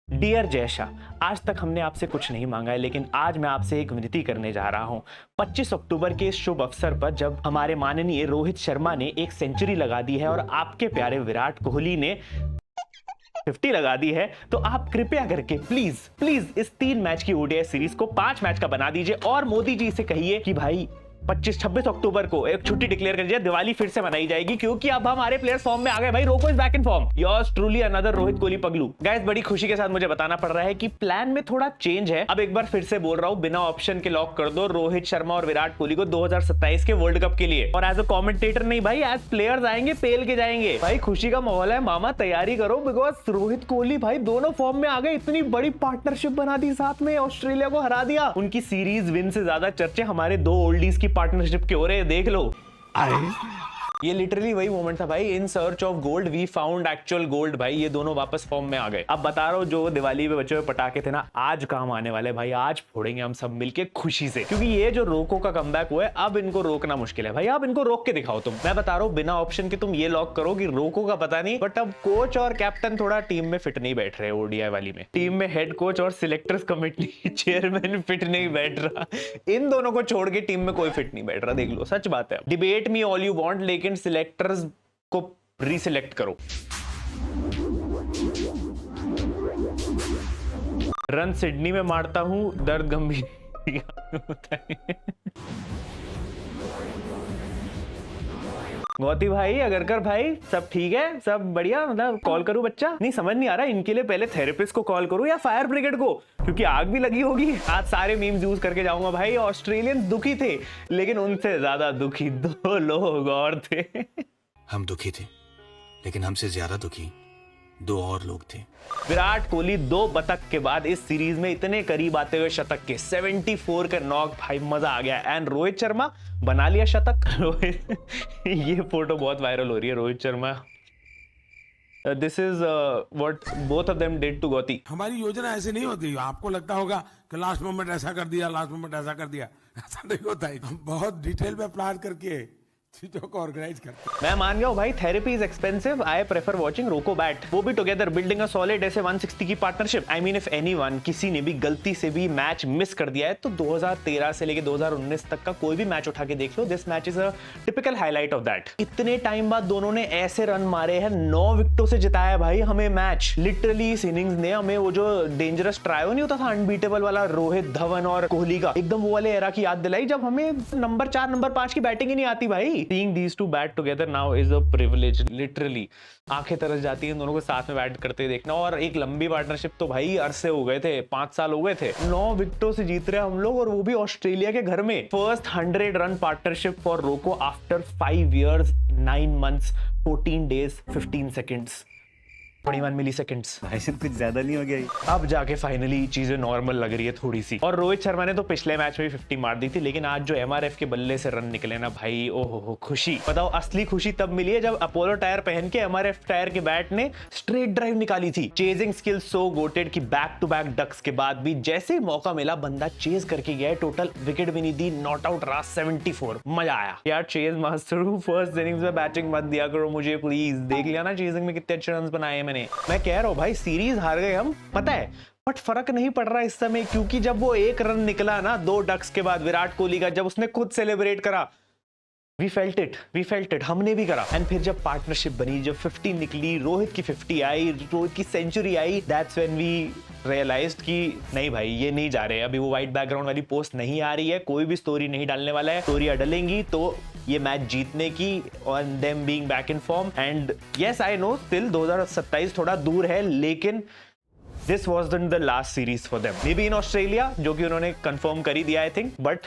Dear Jay Shah, आज तक हमने आपसे कुछ नहीं मांगा है, लेकिन आज मैं आपसे एक विनती करने जा रहा हूं। 25 अक्टूबर के इस शुभ अवसर पर जब हमारे माननीय रोहित शर्मा ने एक सेंचुरी लगा दी है और आपके प्यारे विराट कोहली ने 50 लगा दी है, तो आप कृपया करके प्लीज प्लीज इस 3 मैच की ओडीआई सीरीज को 5 मैच का बना दीजिए और मोदी जी से कहिए कि भाई 25-26 अक्टूबर को एक छुट्टी डिक्लेयर कर दिया, दिवाली फिर से मनाई जाएगी, क्योंकि अब हमारे प्लेयर्स फॉर्म में आ गए भाई। Roko is back in form. Yours truly another Rohit Kohli पगलू। गाइस, बड़ी खुशी के साथ मुझे बताना पड़ रहा है कि प्लान में थोड़ा चेंज है। अब एक बार फिर से बोल रहा हूं, बिना ऑप्शन के लॉक कर दो रोहित शर्मा और विराट कोहली को 2027 के वर्ल्ड कप के लिए। और एज अ कमेंटेटर नहीं भाई, एज प्लेयर्स आएंगे, पेल के जाएंगे भाई। खुशी का माहौल है मामा, तैयारी करो, बिकॉज रोहित कोहली भाई दोनों फॉर्म में आ गए। इतनी बड़ी पार्टनरशिप बना दी, साथ में ऑस्ट्रेलिया को हरा दिया। उनकी सीरीज विन से ज्यादा चर्चे हमारे 2 ओल्डीज की पार्टनरशिप के हो रहे, देख लो। ये लिटरली वही मोमेंट था भाई, in search of gold we found actual gold. भाई ये दोनों वापस फॉर्म में आ गए। अब बता रहा हूं, जो दिवाली पे बचे हुए पटाखे थे ना, आज काम आने वाले भाई। आज फोड़ेंगे हम सब मिलके खुशी से, क्योंकि ये जो रोको का कमबैक हुआ है, अब इनको रोकना मुश्किल है भाई। अब इनको रोक के दिखाओ तुम। मैं बता रहा हूं, बिना ऑप्शन के तुम ये लॉक करो कि रोको का पता नहीं, बट अब कोच और कैप्टन थोड़ा टीम में फिट नहीं बैठ रहे। ओडीआई वाली में टीम में हेड कोच और सिलेक्टर्स कमेटी चेयरमैन फिट नहीं बैठ रहा। इन दोनों को छोड़ के टीम में कोई फिट नहीं बैठ रहा, देख लो, सच बात है। Debate me all you want, लेकिन सिलेक्टर्स को रीसिलेक्ट करो। रन सिडनी में मारता हूं, दर्द गंभीर होता है। गौती भाई, अगरकर भाई, सब ठीक है, सब बढ़िया। मतलब कॉल करूं बच्चा? नहीं समझ नहीं आ रहा, इनके लिए पहले थेरेपिस्ट को कॉल करूं या फायर ब्रिगेड को, क्योंकि आग भी लगी होगी। आज सारे मीम्स यूज करके जाऊंगा भाई। ऑस्ट्रेलियंस दुखी थे, लेकिन उनसे ज्यादा दुखी 2 लोग और थे। हम दुखी थे, लेकिन हमसे ज्यादा दुखी 2 और लोग थे। विराट कोहली 2 बतख के बाद इस सीरीज में इतने करीब आते हुए शतक के 74 का नॉक, भाई मजा आ गया। एंड रोहित शर्मा बना लिया शतक। ये फोटो बहुत वायरल हो रही है, Rohit Sharma. This is what both of them did to Gauti. हमारी योजना ऐसे नहीं होती। आपको लगता होगा कि लास्ट मोमेंट ऐसा कर दिया, लास्ट मोमेंट ऐसा कर दिया, ऐसा नहीं होता है। हम बहुत डिटेल में प्लान करके चीजों को ऑर्गेनाइज करते हैं। मैं मान गया हूं भाई, therapy is expensive, I prefer watching रोको बैट, वो भी टुगेदर बिल्डिंग अ सॉलिड ऐसे 160 की partnership. I mean if anyone, किसी ने भी गलती से भी मैच मिस कर दिया है, तो 2013 से लेके 2019 तक का कोई भी मैच उठा के देख लो, this match is a typical highlight of that. इतने टाइम बाद दोनों ने ऐसे रन मारे हैं, 9 विकेटों से जिताया भाई हमें मैच। लिटरली इस इनिंग्स ने हमें वो जो डेंजरस ट्रायो नहीं होता था अनबीटेबल वाला, रोहित, धवन और कोहली का, एकदम वो वाले एरा की याद दिलाई, जब हमें नंबर 4 नंबर 5 की बैटिंग ही नहीं आती भाई। Seeing these two bat together now is a privilege, literally। आंखें तरस जाती हैं दोनों को साथ में बैट करते देखना। और एक लंबी पार्टनरशिप तो भाई अरसे हो गए थे, 5 साल हो गए थे। 9 विकेटों से जीत रहे हम लोग, और वो भी ऑस्ट्रेलिया के घर में। फर्स्ट 100 रन पार्टनरशिप फॉर रोको after 5 years 9 months 14 days 15 seconds 21 milliseconds। भाई कुछ ज्यादा नहीं हो गया ये? अब जाके फाइनली चीजें नॉर्मल लग रही है थोड़ी सी। और रोहित शर्मा ने तो पिछले मैच में भी 50 मार दी थी, लेकिन आज जो एमआरएफ के बल्ले से रन निकले ना भाई, ओहो खुशी। बताओ, असली खुशी तब मिली है जब अपोलो टायर पहन के एमआरएफ टायर के बैट ने स्ट्रेट ड्राइव निकाली थी। चेजिंग स्किल सो गोटेड कि बैक टू बैक डक्स के बाद भी जैसे ही मौका मिला बंदा चेज करके गया। टोटल विकेट भी नहीं दी, नॉट आउट रहा 74। मजा आया यार। चेज मास्टर हूं, फर्स्ट इनिंग्स में बैटिंग मत दिया करो मुझे प्लीज। देख लिया ना चेजिंग में कितने अच्छे रन बनाए मैंने। मैं कह रहा हूं भाई, सीरीज हार गए हम, पता है, बट फर्क नहीं पड़ रहा इस समय, क्योंकि जब वो 1 रन निकला ना 2 डक्स के बाद विराट कोहली का, जब उसने खुद सेलिब्रेट करा, वी फेल्ट इट, हमने भी करा। एंड फिर जब पार्टनरशिप बनी, जब 50 निकली, रोहित की 50 आई, रोहित की सेंचुरी आई, दैट्स व्हेन वी रियलाइज्ड कि नहीं भाई ये नहीं जा रहे। अभी वो व्हाइट बैकग्राउंड वाली पोस्ट नहीं आ रही है, कोई भी स्टोरी नहीं डालने वाला है। स्टोरी डलेंगी तो ये मैच जीतने की, on them being back in form. And yes I know still 2027 थोड़ा दूर है, लेकिन this wasn't the last series for them. May be in Australia, जो कि उन्होंने कंफर्म कर ही दिया आई थिंक, बट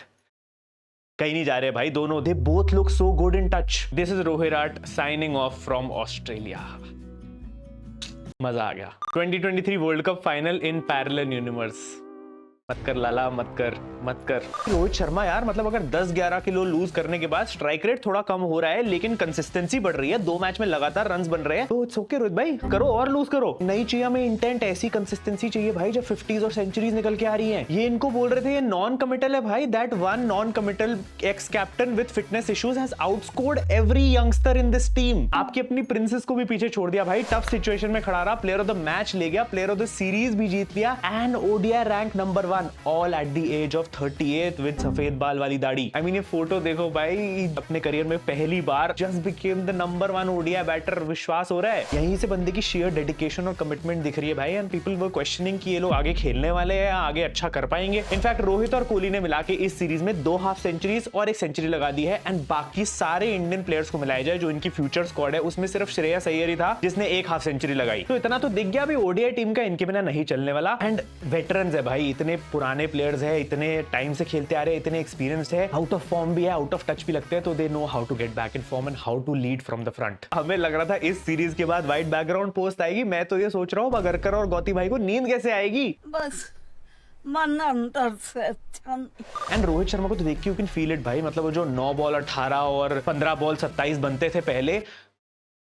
कहीं नहीं जा रहे भाई दोनों। They both look so good in touch. This is Rohit signing off from Australia. मजा आ गया। 2023 world cup final in parallel universe. मत कर लाला, मत कर, मत कर। रोहित शर्मा यार, मतलब अगर 10-11 किलो लूज करने के बाद स्ट्राइक रेट थोड़ा कम हो रहा है लेकिन कंसिस्टेंसी बढ़ रही है, 2 मैच में लगातार रन्स बन रहे हैं, तो इट्स ओके रोहित भाई, करो और लूज करो। नहीं चाहिए हमें इंटेंट, ऐसी कंसिस्टेंसी चाहिए भाई जब 50s और सेंचुरीज निकल के आ रही हैं। ये इनको बोल रहे थे ये नॉन कमिटल है भाई, that one non committal x captain with fitness issues has आउटस्कोर्ड every youngster in this team. आपकी अपनी प्रिंसेस को भी पीछे छोड़ दिया भाई, टफ सिचुएशन में खड़ा रहा, प्लेयर ऑफ द मैच ले गया, प्लेयर ऑफ द सीरीज भी जीत लिया, and ODI rank number 1 all at the age of 38 with सफेद बाल वाली दाढ़ी। आई मीन ये फोटो देखो भाई, अपने करियर में पहली बार just became the number 1 ODI batter, विश्वास हो रहा है। यहीं से बंदे की शेयर डेडिकेशन और कमिटमेंट दिख रही है भाई, एंड पीपल वर क्वेश्चनिंग कि ये लोग आगे खेलने वाले हैं, आगे अच्छा कर पाएंगे। इनफैक्ट रोहित और कोहली ने मिला के इस सीरीज में 2 हाफ सेंचुरीज और 1 सेंचुरी लगा दी है, एंड बाकी सारे इंडियन प्लेयर्स को मिलाया जाए जो इनकी फ्यूचर स्क्वाड है, उसमें सिर्फ श्रेयस अय्यर ही था जिसने 1 हाफ सेंचुरी लगाई। तो इतना तो दिख गया भी ओडीआई टीम का इनके बिना नहीं चलने वाला। एंड वेटरन्स है भाई, इतने पुराने प्लेयर्स है, इतने टाइम से खेलते आ रहे, इतने एक्सपीरियंस्ड है, आउट ऑफ फॉर्म भी है, आउट ऑफ टच भी लगते हैं, तो they know how to get back in form and how to lead from the front. हमें लग रहा था इस सीरीज के बाद व्हाइट बैकग्राउंड पोस्ट आएगी, मैं तो ये सोच रहा हूँ अगरकर और गौती भाई को नींद कैसे आएगी। बस मन अंदर से एंड रोहित शर्मा को तो देख के यू कैन फील इट भाई, मतलब वो जो 9 बॉल 18 और 15 बॉल 27 बनते थे पहले,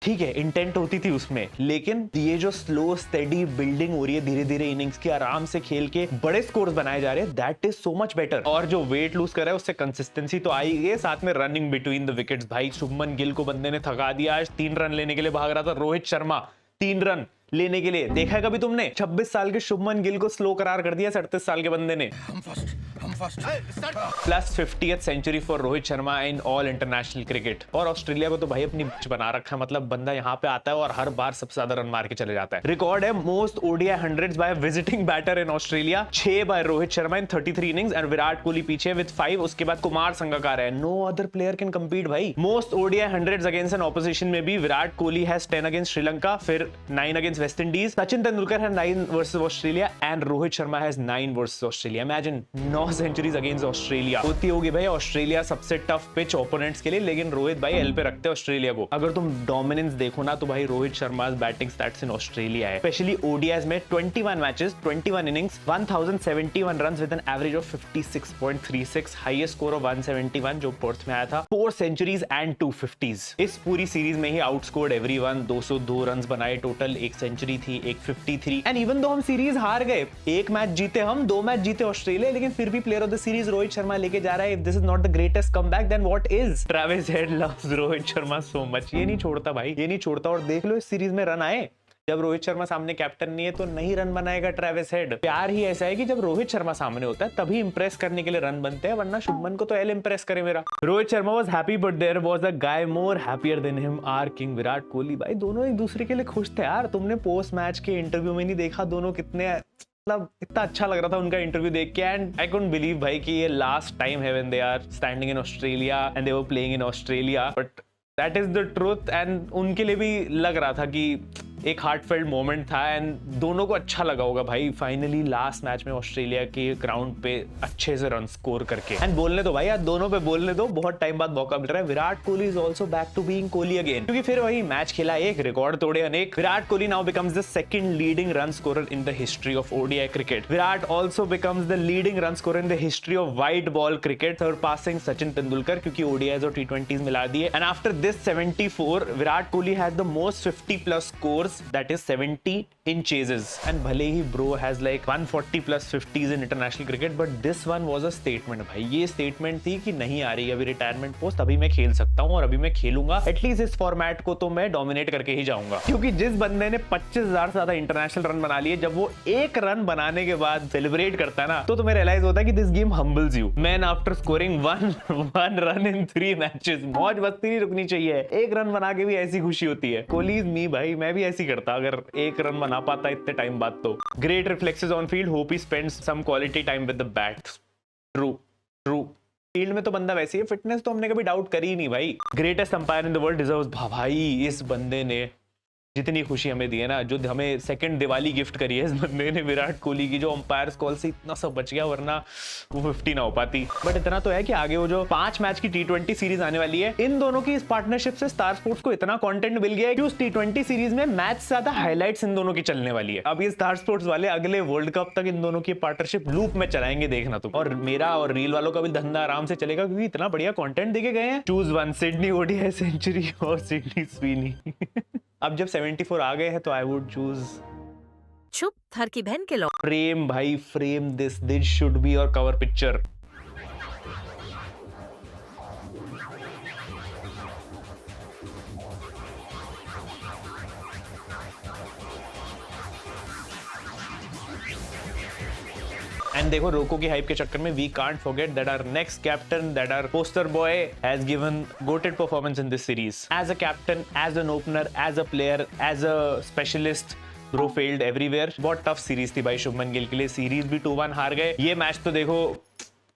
ठीक है इंटेंट होती थी उसमें, लेकिन ये जो स्लो स्टेडी बिल्डिंग हो रही है धीरे धीरे इनिंग्स की, आराम से खेल के बड़े स्कोर्स बनाए जा रहे हैं, that is so much better. और जो वेट लूज कर रहा है उससे कंसिस्टेंसी तो आई है, साथ में रनिंग बिटवीन द विकेट्स भाई, शुभमन गिल को बंदे ने थका दिया, आज 3 रन लेने के लिए भाग रहा था रोहित शर्मा, 3 रन लेने के लिए, देखा है कभी तुमने? 26 साल के शुभमन गिल को स्लो करार कर दिया 37 साल के बंदे ने। Plus 50th century for Rohit Sharma in all international cricket. और ऑस्ट्रेलिया को तो भाई अपनी पिच बना रखा है, मतलब बंदा यहाँ पे आता है और हर बार सबसे ज्यादा रन मार के चले जाता है। रिकॉर्ड है most ODI hundreds by visiting batter in Australia, 6 by Rohit Sharma in 33 innings, and Virat Kohli पीछे विद 5, उसके बाद कुमार संगकारा है। No other player can compete भाई। Most ODI hundreds against an opposition में भी विराट कोहली हैज 10 अगेंस्ट श्रीलंका, फिर 9 against West Indies, Sachin Tendulkar है 9 versus Australia, and Rohit Sharma has 9 versus Australia. Imagine 9 centuries against Australia. होती होगी भाई ऑस्ट्रेलिया सबसे टफ पिच ओपोनेंट्स के लिए, लेकिन रोहित भाई एल पे रखते हैं ऑस्ट्रेलिया को। अगर तुम डोमिनेंस देखो ना तो भाई Rohit Sharma batting stats in Australia है, स्पेशली ओडीआईज में 21 matches 21 innings 1071 runs with an average of 56.36, highest score of 171 जो पर्थ में आया था, 4 सेंचुरीज एंड 2 50s। इस पूरी सीरीज में ही आउटस्कोर्ड एवरीवन, 202 रन्स बनाए टोटल, 1 सेंचुरी थी, 1 53, एंड इवन दो हम सीरीज हार गए, 1 मैच जीते हम, 2 मैच जीते ऑस्ट्रेलिया, लेकिन फिर भी player of the series Rohit Sharma लेके जा रहा है। If this is not the greatest comeback, then what is? Travis Head loves Rohit Sharma so much. ये नहीं छोड़ता भाई, ये नहीं छोड़ता। और देख लो इस सीरीज में रन आए, जब रोहित शर्मा सामने कैप्टन नहीं है तो नहीं रन बनाएगा ट्रेविस हेड। प्यार ही ऐसा है कि जब रोहित शर्मा सामने होता है तभी इंप्रेस करने के लिए रन बनते हैं, वरना शुभमन को तो एल इंप्रेस करे मेरा। Rohit Sharma was happy but there was a guy more happier than him, our king Virat Kohli. भाई दोनों एक दूसरे के लिए खुश थे यार। तुमने पोस्ट मैच के इंटरव्यू में नहीं देखा दोनों कितने, मतलब इतना अच्छा लग रहा था उनका इंटरव्यू देख के, एंड आई कुडंट बिलीव भाई कि ये लास्ट टाइम है when they are standing in Australia and they were playing in Australia, but that is the truth. And उनके लिए भी लग रहा था कि एक हार्टफेल्ट मोमेंट था, एंड दोनों को अच्छा लगा होगा भाई फाइनली लास्ट मैच में ऑस्ट्रेलिया के ग्राउंड पे अच्छे से रन स्कोर करके। एंड बोलने दो भाई यार, दोनों पे बोलने दो, बहुत टाइम बाद मौका मिल रहा है। Virat Kohli is also back to being Kohli again, क्योंकि फिर वही मैच खेला एक, रिकॉर्ड तोड़े अनेक। Virat Kohli now becomes the second leading run scorer in the history of ODI cricket. Virat also becomes the leading run scorer in the history of white ball cricket, surpassing Sachin Tendulkar, क्योंकि ODIs और टी20s मिला दिए। And after this 74, Virat Kohli has the most 50+ scores, that is 70 in chases, and भले ही bro has like 140+ 50s in international cricket, but this one was a statement भाई। ये statement थी कि नहीं आ रही अभी रिटायरमेंट पोस्ट, अभी मैं खेल सकता हूँ और अभी मैं खेलूंगा, एटलीस्ट इस फॉर्मेट को तो मैं डोमिनेट करके ही जाऊंगा। क्योंकि जिस बंदे ने 25,000 से ज्यादा इंटरनेशनल रन बना लिए, जब वो 1 रन बनाने के बाद सेलिब्रेट करता है ना, तो तुम्हें रियलाइज होता है कि this game हम्बल्स you man. After scoring one run in 3 matches, मौज मस्ती नहीं रुकनी चाहिए, 1 रन बना के भी ऐसी खुशी होती है। कोहली इज मी भाई, मैं भी ऐसी करता अगर 1 रन बना पाता इतने टाइम बाद तो। Great reflexes on field, hope he spends some quality time with the bat. True true, field में तो बंदा वैसे ही, फिटनेस तो हमने कभी डाउट करी ही नहीं भाई। Greatest umpire in the world deserves, भाई इस बंदे ने जितनी खुशी हमें दी है ना, जो हमें सेकंड दिवाली गिफ्ट करी है इस बंदे ने विराट कोहली की, जो अंपायर्स कॉल से इतना सब बच गया, वरना वो 50 ना हो पाती। बट इतना तो है कि आगे वो जो 5 मैच की T20 सीरीज आने वाली है, इन दोनों की इस पार्टनरशिप से स्टार स्पोर्ट्स को इतना कंटेंट मिल गया है कि उस T20 सीरीज में मैच से ज्यादा हाइलाइट्स इन दोनों की चलने वाली है। अब ये स्टार स्पोर्ट्स वाले अगले वर्ल्ड कप तक इन दोनों की पार्टनरशिप लूप में चलाएंगे, देखना तुम। और मेरा और रील वालों का भी धंधा आराम से चलेगा, क्योंकि इतना बढ़िया कंटेंट देके गए हैं। Choose one, Sydney ODI century और सिडनी स्विनी। अब जब 74 आ गए हैं तो आई वुड चूज चुप, थर की बहन के लो। फ्रेम भाई, frame this should be your cover picture. And देखो, रोको की हाइप के चक्कर में we can't forget that our next captain, that our poster boy has given goated performance in this series as a captain, as an opener, as a player, as a specialist. Bro failed everywhere. बहुत tough series थी भाई शुभमन गिल के लिए। Series भी 2-1 हार गए। ये match तो देखो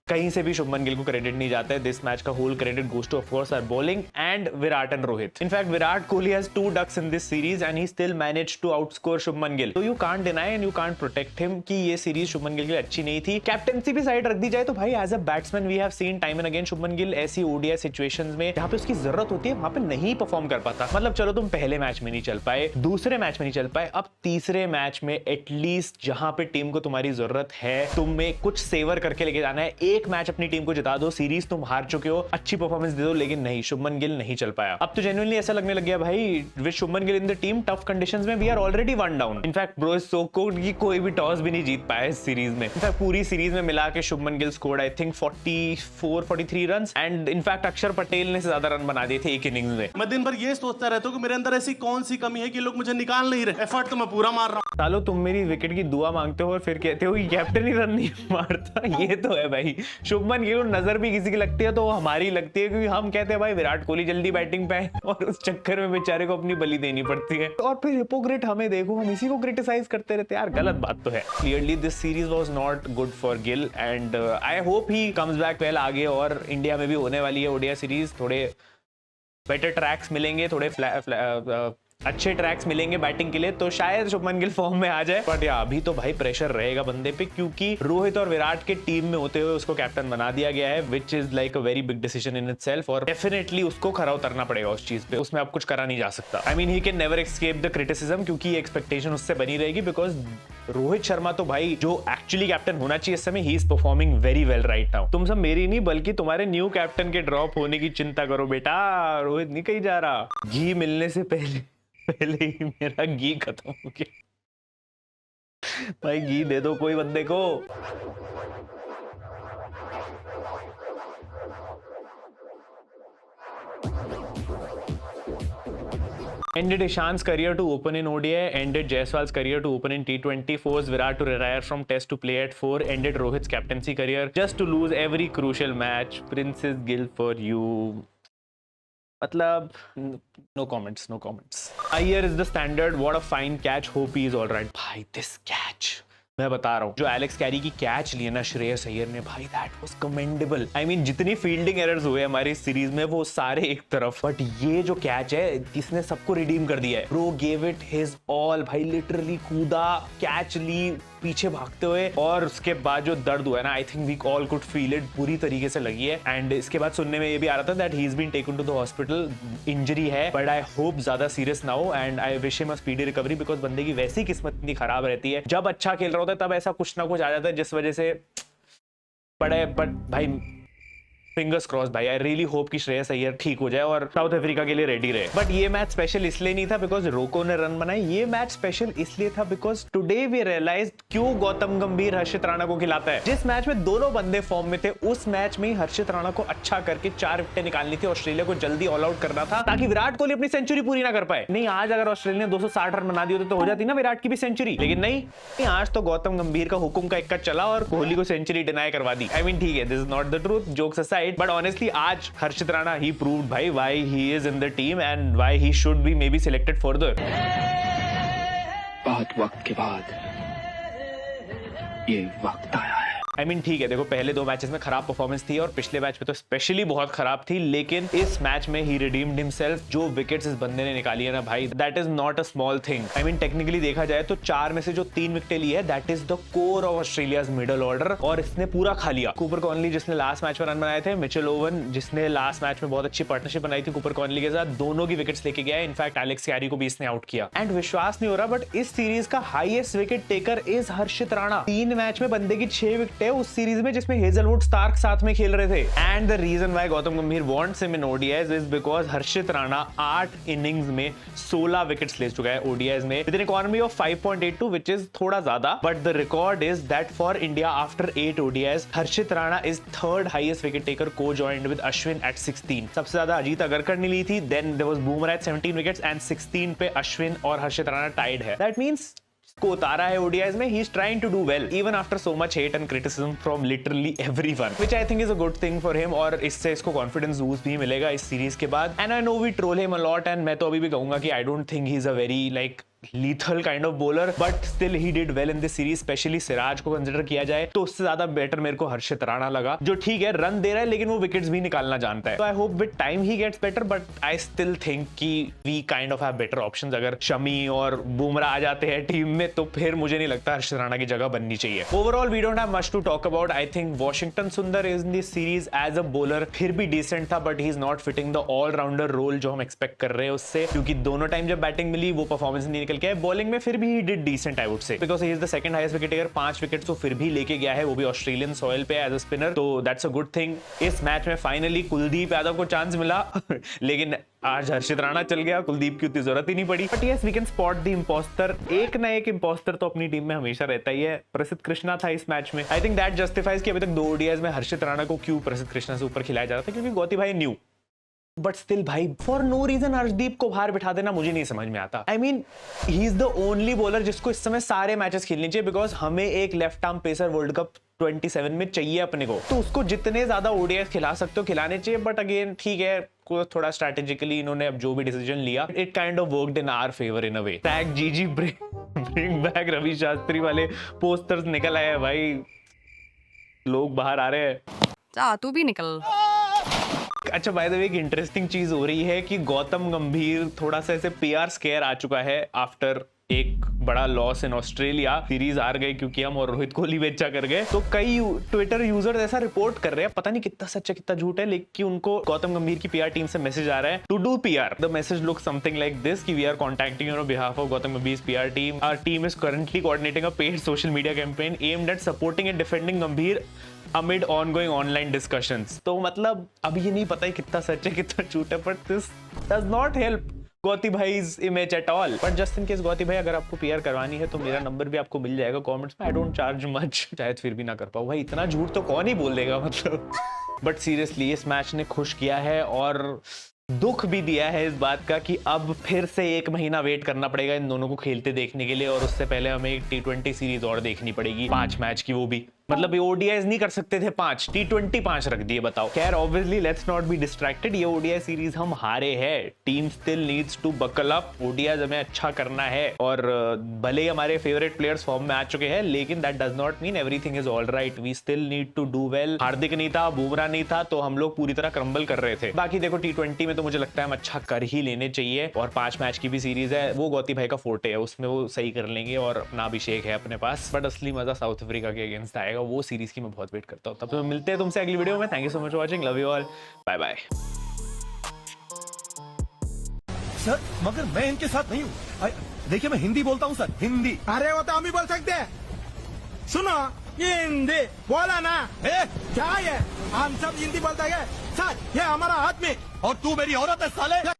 कहीं से भी शुभमन गिल को क्रेडिट नहीं जाता है। दिस मैच का whole credit goes to of course our bowling and Virat and Rohit. In fact Virat Kohli has 2 ducks in this series and he still managed to outscore Shubman Gill. तो you can't deny and you can't protect him कि ये series Shubman Gill के लिए अच्छी नहीं थी। Captaincy भी side रख दी जाए तो भाई as a batsman we have seen time and again Shubman Gill ऐसी ओडीआई सिचुएशंस में जहां पे उसकी जरूरत होती है वहां पे नहीं परफॉर्म कर पाता। मतलब चलो तुम पहले मैच में नहीं चल पाए, दूसरे मैच में नहीं चल पाए, अब तीसरे मैच में एटलीस्ट जहां पे टीम को तुम्हारी जरूरत है तुम्हें कुछ सेवर करके लेके जाना है। एक मैच अपनी टीम को जिता दो, सीरीज तुम हार चुके हो, अच्छी परफॉर्मेंस दे दो, लेकिन नहीं, शुभमन गिल नहीं चल पाया। अब तो जेन्युइनली ऐसा लगने लग गया भाई, with Shubman Gill in the team tough conditions में we are already 1 down. In fact bro सोको की कोई भी टॉस भी नहीं जीत पाया इस सीरीज में। इनफैक्ट पूरी सीरीज में मिला के Shubman Gill scored I think 44-43 runs and in fact अक्षर पटेल ने से ज्यादा रन बना दिए थे एक इनिंग्स में। मैं दिन भर ये सोचता रहता हूँ कि मेरे अंदर ऐसी कौन सी कमी है कि लोग मुझे निकाल नहीं रहे। एफर्ट तो मैं पूरा मार रहा हूँ। सालो तुम मेरी विकेट की दुआ मांगते हो और फिर कहते हो कि कैप्टन ही रन नहीं मारता। ये तो है भाई, शुभमन गिल नजर भी किसी की लगती है तो वो हमारी लगती है, क्योंकि हम कहते हैं भाई विराट कोहली जल्दी बैटिंग पे आए और उस चक्कर में बेचारे को अपनी बलि देनी पड़ती है। और फिर हिपोक्रेट हमें देखो, हम इसी को क्रिटिसाइज करते रहते हैं यार, गलत बात तो है। Clearly this series was not good for Gill and I hope he comes back well आगे। और इंडिया में भी होने वाली है ओडीआई सीरीज, थोड़े बेटर ट्रैक्स मिलेंगे, थोड़े अच्छे ट्रैक्स मिलेंगे बैटिंग के लिए, तो शायद शुभमन गिल फॉर्म में आ जाए। बट या अभी तो भाई प्रेशर रहेगा बंदे पे, क्योंकि रोहित और विराट के टीम में होते हुए उसको कैप्टन बना दिया गया है, which is like a very big decision in itself. और डेफिनेटली उसको खरा उतरना पड़ेगा उस चीज पे, उसमें अब कुछ करा नहीं जा सकता। I mean he can never escape the criticism, क्योंकि एक्सपेक्टेशन उससे बनी रहेगी। बिकॉज रोहित शर्मा तो भाई जो एक्चुअली कैप्टन होना चाहिए इस समय, he is performing very well right now. तुम सब मेरी नहीं बल्कि तुम्हारे न्यू कैप्टन के ड्रॉप होने की चिंता करो बेटा, रोहित नहीं कहीं जा रहा। घी मिलने से पहले ही मेरा घी खत्म हो गया। भाई घी दे दो कोई बंदे को। Ended Ishan's career to open in ODI, ended Jaiswal's career to open in T20, forced Virat to retire from Test to play at 4, ended Rohit's captaincy career just to lose every crucial match. Princess Gill for you. मतलब no comments, no comments. Iyer is the standard. What a fine catch. Hope he is all right. भाई this catch मैं बता रहा हूँ, जो Alex Carey की catch ली ना श्रेयस अय्यर ने, भाई that was commendable. I mean जितनी फील्डिंग एरर्स हुए हमारी सीरीज में वो सारे एक तरफ, बट ये जो कैच है इसने सबको रिडीम कर दिया है। Bro gave it his all भाई, लिटरली कूदा, कैच ली पीछे भागते हुए, और उसके बाद जो दर्द हुआ है ना, I think we all could feel it, बुरी तरीके से लगी है। एंड इसके बाद सुनने में ये भी आ रहा था that he is been taken to the hospital, injury है, बट आई होप ज्यादा सीरियस ना हो and I wish him a speedy recovery, because बंदे की वैसी किस्मत इतनी खराब रहती है, जब अच्छा खेल रहा होता है तब ऐसा कुछ ना कुछ आ जाता है जिस वजह से बट भाई फिंगर्स क्रॉस भाई, आई रियली होप कि श्रेयस अय्यर ठीक हो जाए और साउथ अफ्रीका के लिए रेडी रहे। बट ये मैच स्पेशल इसलिए नहीं था बिकॉज रोको ने रन बनाए, ये मैच स्पेशल इसलिए था बिकॉज टुडे वी रियलाइज्ड क्यों गौतम गंभीर हर्षित राणा को खिलाता है। जिस मैच में दोनों बंदे फॉर्म में थे, उस मैच में हर्षित राणा को अच्छा करके 4 विकेटें निकालनी थी, ऑस्ट्रेलिया को जल्दी ऑल आउट करना था ताकि विराट कोहली अपनी सेंचुरी पूरी ना कर पाए। नहीं, आज अगर ऑस्ट्रेलिया ने 260 रन बना दिए तो हो जाती ना विराट की भी सेंचुरी, लेकिन नहीं, आज तो गौतम गंभीर का हुक्म का इक्का चला और कोहली को सेंचुरी डिनाई करवा दी। आई मीन ठीक है, this is not the truth, jokes aside, but honestly आज हर्षित राणा ही प्रूव्ड भाई why he is in the team and why he should be may be selected further. बहुत वक्त के बाद ये वक्त आया है। आई मीन ठीक है, देखो पहले 2 मैचेस में खराब परफॉर्मेंस थी और पिछले मैच में तो स्पेशली बहुत खराब थी, लेकिन इस मैच में ही रिडीम्ड हिमसेल्फ। जो विकेट्स इस बंदे ने निकाली है ना भाई, that is not a small thing. I mean technically देखा जाए तो 4 में से जो 3 विकेटें ली है, that is the core of Australia's middle order, और इसने पूरा खा लिया। कूपर कॉनली जिसने लास्ट मैच में रन बनाए थे, मिचेल ओवन जिसने लास्ट मैच में बहुत अच्छी पार्टनरशिप बनाई थी कूपर कॉनली के साथ, दोनों की विकेट्स लेके गया। इनफैक्ट एलेक्स कैरी को भी इसने आउट किया। एंड विश्वास नहीं हो रहा बट इस सीरीज का highest wicket taker is Harshit Rana. 3 match में बंदे की 6 विकेटें उस सीरीज में जिसमें हेजलवुड स्टार्क साथ में खेल रहे थे। And the reason why Gautam Gambhir wants him in ODIs is because Harshit Rana 8 innings में 16 विकेट्स ले चुका है ओडीआईज में, with an economy of 5.82 which is थोड़ा ज्यादा, but the record is that for India after 8 ODIs Harshit Rana is 3rd highest wicket taker, को joined with Ashwin at 16। सबसे ज्यादा अजीत अगरकर ने ली थी, then there was Bumrah at 17 wickets and 16 पे अश्विन और हर्षित राणा टाइड है। दैट मींस को उतारा है ओडीआईज में, he is trying to do well even after so much hate and criticism from literally everyone, which I think is a good thing for him, और इससे इसको कॉन्फिडेंस बूस्ट भी मिलेगा इस सीरीज के बाद। And I know we troll him a lot, and मैं तो अभी भी कहूंगा कि I don't think he is a very like lethal kind of bowler, but still he did well in this series, specially Siraj को consider किया जाए तो उससे ज्यादा बेटर मेरे को हर्षित राणा लगा, जो ठीक है रन दे रहा है लेकिन वो विकेट्स भी निकालना जानता है। तो I hope with time he gets better, but I still think कि we kind of have better options. अगर शमी और बुमराह आ जाते हैं टीम में तो फिर मुझे नहीं लगता हर्षित राणा की जगह बननी चाहिए। Overall we don't have much to talk about. I think Washington Sundar is in this series as a bowler फिर भी डिसेंट था, but he is not fitting the allrounder role जो हम एक्सपेक्ट कर रहे हैं उससे, क्योंकि दोनों टाइम जब बैटिंग मिली वो परफॉर्मेंस नहीं निकल के आए। बॉलिंग में फिर भी he did decent I would say, because he is the second highest wicket taker, 5 wickets तो फिर भी लेके गया है, वो भी ऑस्ट्रेलियन सॉइल पे एज अ स्पिनर, तो दैट्स अ गुड थिंग। इस मैच में फाइनली कुलदीप यादव को चांस मिला लेकिन आज हर्षित राणा चल गया, कुलदीप की उतनी जरूरत ही नहीं पड़ी। But yes we can spot the impostor, एक ना एक इंपोस्टर तो अपनी टीम में हमेशा रहता ही है। प्रसिद्ध कृष्णा था इस मैच में। आई थिंक दैट जस्टिफाइज कि अभी तक 2 ओडीआईज में हर्षित राणा को क्यों प्रसिद्ध कृष्णा से ऊपर खिलाया जा रहा था, क्योंकि गौती भाई न्यू, बट स्टिल भाई फॉर नो रीजन हर्षदीप को बाहर बिठा देना मुझे नहीं समझ में आता। I mean he is the only bowler जिसको इस समय सारे मैचेस खेलने चाहिए, बिकॉज हमें एक left arm pacer world cup 27 में चाहिए अपने को, तो उसको जितने ज्यादा ओडीआईस खिला सकते हो खिलाने चाहिए। बट अगेन ठीक है, थोड़ा स्ट्रैटेजिकली इन्होंने अब जो भी डिसीजन लिया it kind of worked in our favour in a way. Tag GG bring back Ravi Shastri वाले पोस्टर्स निकल आए हैं भाई, लोग बाहर आ रहे हैं। जा तू भी निकल। अच्छा बाय द वे एक इंटरेस्टिंग चीज हो रही है कि गौतम गंभीर थोड़ा सा ऐसे पीआर स्केयर आ चुका है आफ्टर एक बड़ा लॉस इन ऑस्ट्रेलिया। सीरीज हार गए क्योंकि हम और रोहित कोहली बेचा कर गए, तो कई ट्विटर यूजर्स ऐसा रिपोर्ट कर रहे हैं, पता नहीं कितना सच है कितना झूठ है, लेकिन उनको गौतम गंभीर की पीआर टीम से मैसेज आ रहा है to do PR. The message looks something like this कि we are contacting on behalf of Gautam Gambhir PR team. Our team is currently coordinating a paid social media campaign aimed at supporting and defending Gambhir amid ongoing online discussions। तो मतलब अभी ये नहीं पता है कितना सच है कितना झूठ है, but this does not help Gauti भाई's image at all। But just in case Gauti भाई अगर आपको पीआर करवानी है तो मेरा नंबर भी आपको मिल जाएगा कमेंट्स में। आई डोंट चार्ज मच, शायद फिर भी ना कर पाऊँ भाई, इतना झूठ तो कौन ही बोल देगा मतलब। बट सीरियसली इस मैच ने खुश किया है और दुख भी दिया है इस बात का कि अब फिर से 1 महीना वेट करना पड़ेगा इन दोनों को खेलते देखने के लिए, और उससे पहले हमें एक T20 सीरीज और देखनी पड़ेगी 5 मैच की, वो भी मतलब ये ओडीआईज नहीं कर सकते थे 5, T20 5 रख दिए बताओ। खैर obviously let's not be distracted, ये ओडीआई सीरीज हम हारे हैं, team still needs to buckle up, ODIs हमें अच्छा करना है, और भले ही हमारे फेवरेट प्लेयर्स फॉर्म में आ चुके हैं लेकिन that does not mean everything is all right, we still need to do well. Hardik नहीं था, बुमराह नहीं था, तो हम लोग पूरी तरह क्रम्बल कर रहे थे। बाकी देखो T20 में तो मुझे लगता है हम अच्छा कर ही लेने चाहिए, और 5 मैच की भी सीरीज है, वो गौती भाई का फोर्टे है, उसमें वो सही कर लेंगे और अपना अभिषेक है अपने पास। बट असली मजा साउथ अफ्रीका के अगेंस्ट आएगा, वो सीरीज की मैं बहुत वेट करता हूँ। तब तो मिलते हैं तुमसे अगली वीडियो में। Thank you so much for watching, love you all, bye bye. Sir मगर मैं इनके साथ नहीं हूँ, देखिए मैं हिंदी बोलता हूँ सर, हिंदी। अरे वो तो हम भी बोल सकते हैं, सुनो ये हिंदी बोला ना। क्या है हम सब हिंदी बोलते हैं सर, ये हमारा आदमी और तू मेरी औरत है साले।